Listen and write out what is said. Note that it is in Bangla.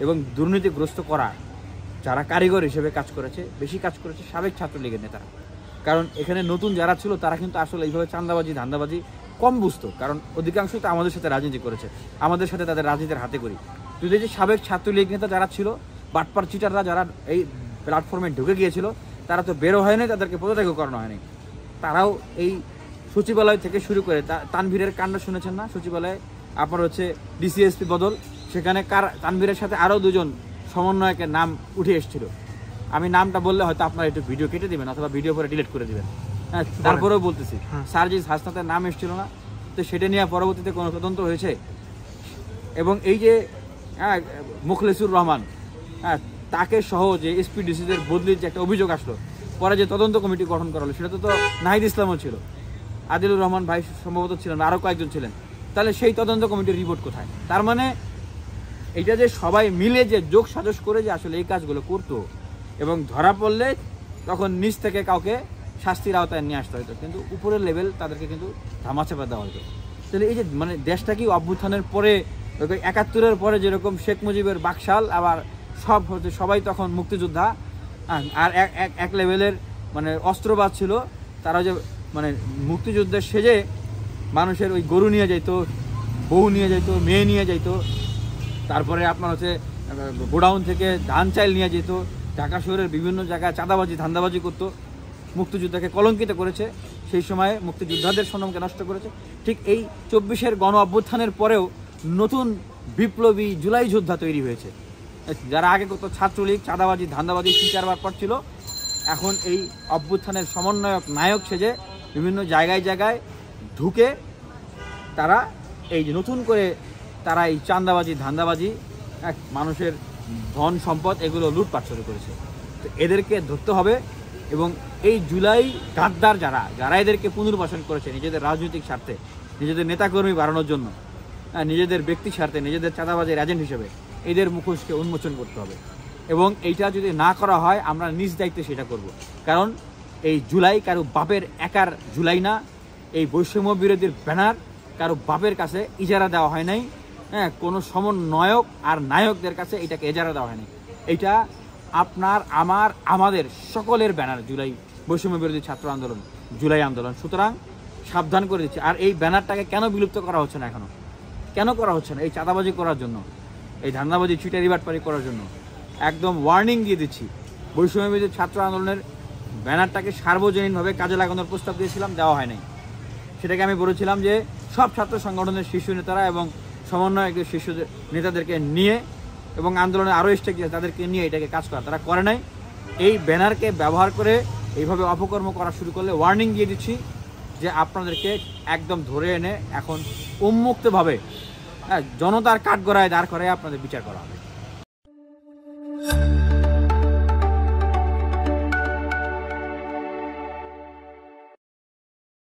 এবং দুর্নীতিগ্রস্ত করা যারা কারিগর হিসেবে কাজ করেছে, বেশি কাজ করেছে সাবেক ছাত্রলীগের নেতারা। কারণ এখানে নতুন যারা ছিল তারা কিন্তু আসলে এইভাবে চাঁদাবাজি ধান্দাবাজি কম বুঝতো, কারণ অধিকাংশই তো আমাদের সাথে রাজনীতি করেছে, আমাদের সাথে তাদের রাজনীতির হাতে করি। যদি যে সাবেক ছাত্রলীগ নেতা যারা ছিল, বাটপার চিটাররা যারা এই প্ল্যাটফর্মে ঢুকে গিয়েছিল, তারা তো বেরো হয়নি, তাদেরকে পদত্যাগ করানো হয়নি। তারাও এই সচিবালয় থেকে শুরু করে তানভীরের কাণ্ড শুনেছেন না, সচিবালয়ে আপনার হচ্ছে ডিসিএসপি বদল, সেখানে তানভীরের সাথে আরও দুজন সমন্বয়কের নাম উঠে এসেছিল। আমি নামটা বললে হয়তো আপনারা একটু ভিডিও কেটে দেবেন অথবা ভিডিও পরে ডিলিট করে দেবেন। হ্যাঁ, তারপরেও বলতেছি, সার্জিস হাসনাতের নাম এসেছিল না, তো সেটা নিয়ে পরবর্তীতে কোনো তদন্ত হয়েছে? এবং এই যে মুখলেসুর রহমান, হ্যাঁ, তাকে সহ যে এসপিডিসিদের বদলির যে একটা অভিযোগ আসলো, পরে যে তদন্ত কমিটি গঠন করা হলো, সেটা তো নাহিদ ইসলামও ছিল, আদিলুর রহমান ভাই সম্ভবত ছিলেন, আরও কয়েকজন ছিলেন। তাহলে সেই তদন্ত কমিটির রিপোর্ট কোথায়? তার মানে এটা যে সবাই মিলে যে যোগ সাজস করে যে আসলে এই কাজগুলো করতো এবং ধরা পড়লে তখন নিচ থেকে কাউকে শাস্তির আওতায় নিয়ে আসতে হতো, কিন্তু উপরের লেভেল তাদেরকে কিন্তু ধামাচাপা দেওয়া হতো। তাহলে এই যে মানে দেশটা কি অভ্যুত্থানের পরে ৭১-এর পরে যেরকম শেখ মুজিবের বাকশাল, আবার সব হচ্ছে সবাই তখন মুক্তিযোদ্ধা, আর এক লেভেলের মানে অস্ত্রবাদ ছিল, তারা যে মানে মুক্তিযুদ্ধের সেজে মানুষের ওই গরু নিয়ে যাইত, বউ নিয়ে যাইত, মেয়ে নিয়ে যাইত, তারপরে আপনার হচ্ছে গোডাউন থেকে ধান চাল নিয়ে যেত, ঢাকা শহরের বিভিন্ন জায়গায় চাঁদাবাজি ধান্দাবাজি করতো, মুক্তিযোদ্ধাকে কলঙ্কিত করেছে, সেই সময়ে মুক্তিযোদ্ধাদের সম্মানকে নষ্ট করেছে। ঠিক এই ২৪-এর গণ অভ্যুত্থানের পরেও নতুন বিপ্লবী জুলাই যোদ্ধা তৈরি হয়েছে, যারা আগে কত ছাত্রলীগ চাঁদাবাজি ধান্দাবাজি চিটারবার ছিল, এখন এই অভ্যুত্থানের সমন্বয়ক নায়ক সেজে বিভিন্ন জায়গায় জায়গায় ঢুকে তারা এই যে নতুন করে তারা এই চাঁদাবাজি ধান্দাবাজি মানুষের ধন সম্পদ এগুলো লুটপাট শুরু করেছে। তো এদেরকে ধরতে হবে এবং এই জুলাই গাদ্দার যারা এদেরকে পুনর্বাসন করেছে নিজেদের রাজনৈতিক স্বার্থে, নিজেদের নেতাকর্মী বাড়ানোর জন্য, নিজেদের ব্যক্তি স্বার্থে, নিজেদের চাঁদাবাজের এজেন্ট হিসেবে এদের মুখোশকে উন্মোচন করতে হবে। এবং এইটা যদি না করা হয় আমরা নিজ দায়িত্বে সেটা করব। কারণ এই জুলাই কারো বাপের একার জুলাই না, এই বৈষম্য বিরোধীর ব্যানার কারো বাপের কাছে ইজারা দেওয়া হয় নাই, হ্যাঁ, কোনো সমন্বয়ক আর নায়কদের কাছে এটাকে ইজারা দেওয়া হয়নি। এইটা আপনার আমার আমাদের সকলের ব্যানার, জুলাই বৈষম্য বিরোধী ছাত্র আন্দোলন, জুলাই আন্দোলন। সুতরাং সাবধান করে দিচ্ছি। আর এই ব্যানারটাকে কেন বিলুপ্ত করা হচ্ছে না এখনো? কেন করা হচ্ছে না? এই চাঁদাবাজি করার জন্য, এই ধান্দাবাজি চিটারি বাটপারি করার জন্য। একদম ওয়ার্নিং দিয়ে দিচ্ছি, বৈষম্য বিরোধী ছাত্র আন্দোলনের ব্যানারটাকে সার্বজনীনভাবে কাজে লাগানোর প্রস্তাব দিয়েছিলাম, দেওয়া হয় নাই। সেটাকে আমি বলেছিলাম যে সব ছাত্র সংগঠনের শীর্ষ নেতারা এবং সমন্বয়কের শীর্ষ নেতাদেরকে নিয়ে এবং আন্দোলনে আরও স্টেক তাদেরকে নিয়ে এটাকে কাজ করা, তারা করে নাই। এই ব্যানারকে ব্যবহার করে এইভাবে অপকর্ম করা শুরু করলে ওয়ার্নিং দিয়ে দিচ্ছি যে আপনাদেরকে একদম ধরে এনে এখন উন্মুক্তভাবে জনতার কাঠগড়ায় দাঁড় করায় আপনাদের বিচার করা হবে।